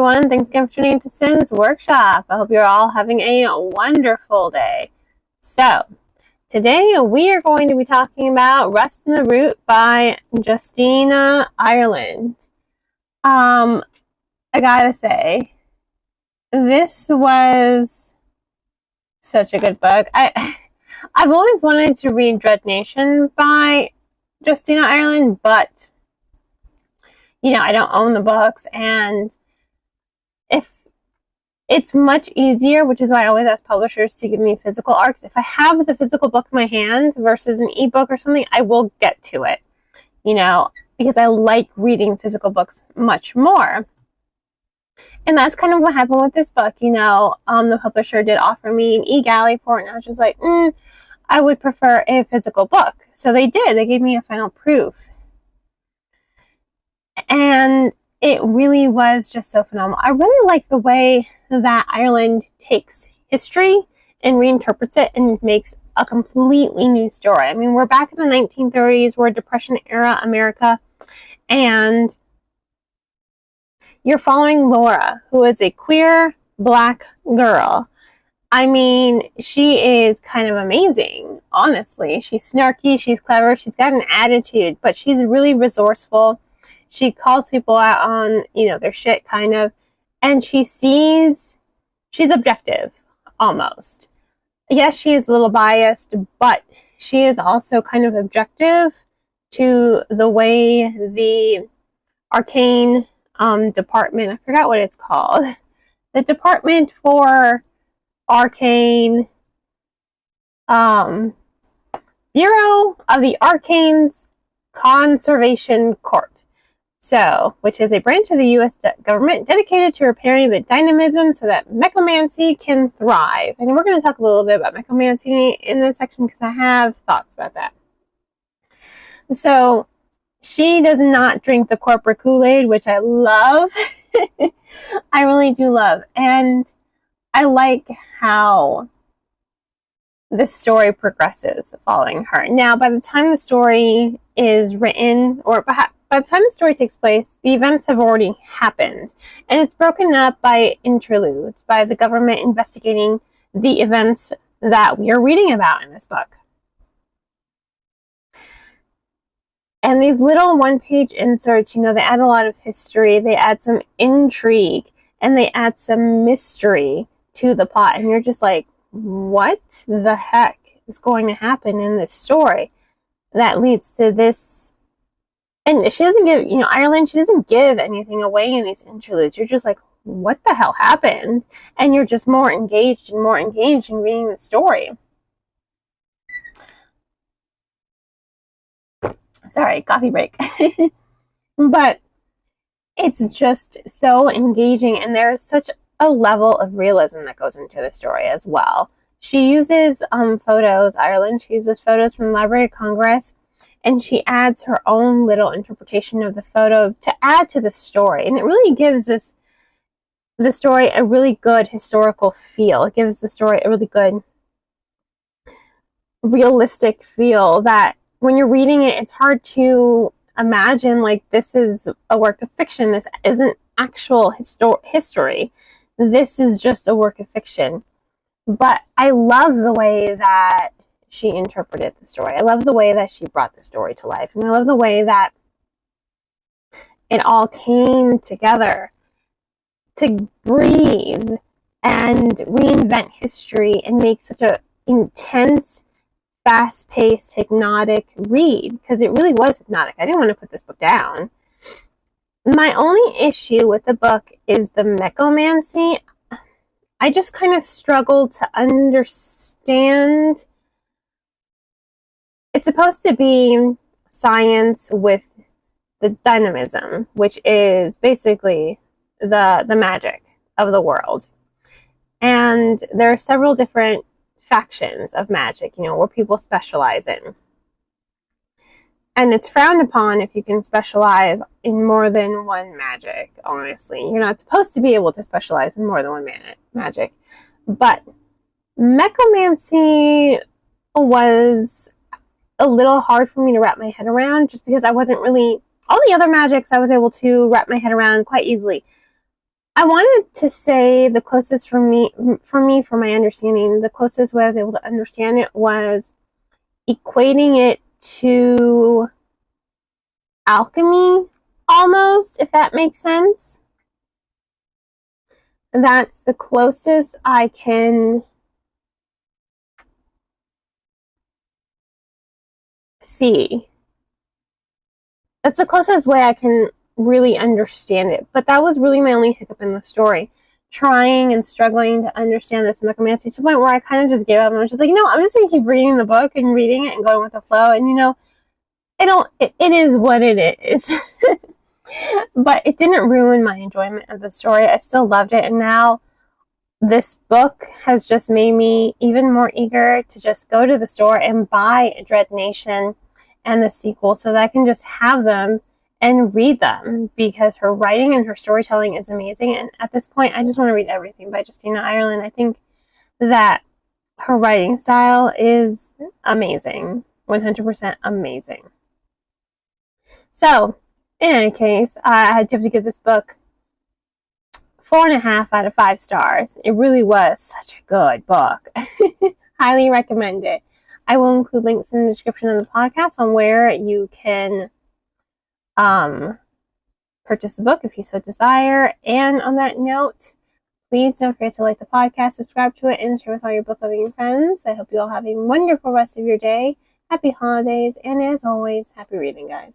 everyone. Thanks again for tuning into Sim's Workshop. I hope you're all having a wonderful day. So, today we are going to be talking about Rust in the Root by Justina Ireland. I gotta say, this was such a good book. I've always wanted to read Dread Nation by Justina Ireland, but I don't own the books, and if it's much easier, which is why I always ask publishers to give me physical ARCs. If I have the physical book in my hand versus an ebook or something, I will get to it, because I like reading physical books much more. And that's kind of what happened with this book. The publisher did offer me an eGalley for it, and I was just like, I would prefer a physical book. So they did. They gave me a final proof. And it really was just so phenomenal. I really like the way that Ireland takes history and reinterprets it and makes a completely new story. I mean, we're back in the 1930s, we're Depression-era America, and you're following Laura, who is a queer black girl. I mean, she is kind of amazing, honestly. She's snarky, she's clever, she's got an attitude, but she's really resourceful. She calls people out on, their shit, kind of. And she's objective, almost. Yes, she is a little biased, but she is also kind of objective to the way the arcane department, I forgot what it's called. The Department for Arcane, Bureau of the Arcane's Conservation Corp. Which is a branch of the U.S. government dedicated to repairing the dynamism so that mechomancy can thrive. And we're going to talk a little bit about mechomancy in this section because I have thoughts about that. So, she does not drink the corporate Kool-Aid, which I love. I really do love. And I like how the story progresses following her. Now, by the time the story is written, or perhaps by the time the story takes place, the events have already happened, and it's broken up by interludes, by the government investigating the events that we are reading about in this book. And these little one-page inserts, they add a lot of history, they add some intrigue, and they add some mystery to the plot, and you're just like, what the heck is going to happen in this story that leads to this? And she doesn't give, Ireland, she doesn't give anything away in these interludes. You're just like, what the hell happened? And you're just more engaged in reading the story. Sorry, coffee break. But it's just so engaging, and there's such a level of realism that goes into the story as well. She uses photos, Ireland, she uses photos from the Library of Congress, and she adds her own little interpretation of the photo to add to the story. And it really gives the story a really good historical feel. It gives the story a really good realistic feel that when you're reading it, it's hard to imagine like this is a work of fiction. This isn't actual history. This is just a work of fiction. But I love the way that she interpreted the story. I love the way that she brought the story to life. And I love the way that it all came together to breathe and reinvent history and make such an intense, fast-paced, hypnotic read. Because it really was hypnotic. I didn't want to put this book down. My only issue with the book is the mechomancy. I just kind of struggled to understand. It's supposed to be science with the dynamism, which is basically the magic of the world. And there are several different factions of magic, where people specialize in. And it's frowned upon if you can specialize in more than one magic, honestly. You're not supposed to be able to specialize in more than one magic. But mechomancy was a little hard for me to wrap my head around, just because I wasn't really, all the other magics I was able to wrap my head around quite easily. I wanted to say the closest for my understanding, the closest way I was able to understand it was equating it to alchemy, almost, if that makes sense. That's the closest I can see. That's the closest way I can really understand it. But that was really my only hiccup in the story. Trying and struggling to understand this necromancy to the point where I kind of just gave up and I was just like, I'm just going to keep reading the book and reading it and going with the flow. And it is what it is. But it didn't ruin my enjoyment of the story. I still loved it. And now this book has just made me even more eager to just go to the store and buy Dread Nation and the sequel so that I can just have them and read them, because her writing and her storytelling is amazing. And at this point, I just want to read everything by Justina Ireland. I think that her writing style is amazing, 100% amazing. So, in any case, I had to give this book 4.5 out of 5 stars. It really was such a good book. Highly recommend it. I will include links in the description of the podcast on where you can purchase the book if you so desire. And on that note, please don't forget to like the podcast, subscribe to it, and share with all your book loving friends. I hope you all have a wonderful rest of your day. Happy holidays, and as always, happy reading, guys.